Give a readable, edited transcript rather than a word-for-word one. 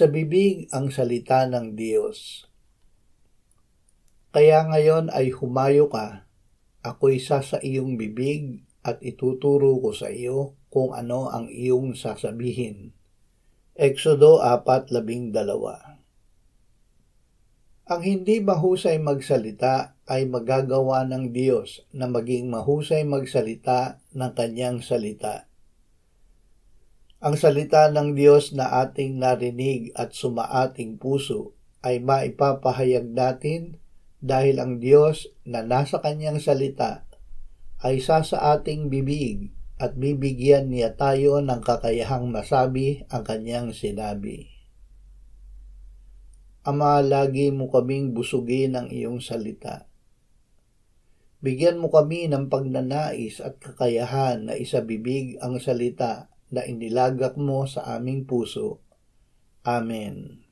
Isabibig ang salita ng Diyos. Kaya ngayon ay humayo ka, ako'y sa iyong bibig at ituturo ko sa iyo kung ano ang iyong sasabihin. Exodo 4:12. Ang hindi mahusay magsalita ay magagawa ng Diyos na maging mahusay magsalita ng kanyang salita. Ang salita ng Diyos na ating narinig at sumaating puso ay maipapahayag natin dahil ang Diyos na nasa kanyang salita ay sa ating bibig at bibigyan niya tayo ng kakayahang masabi ang kanyang sinabi. Ama, lagi mo kaming busugin ng iyong salita. Bigyan mo kami ng pagnanais at kakayahan na isabibig ang salita na inilagak mo sa aming puso. Amen.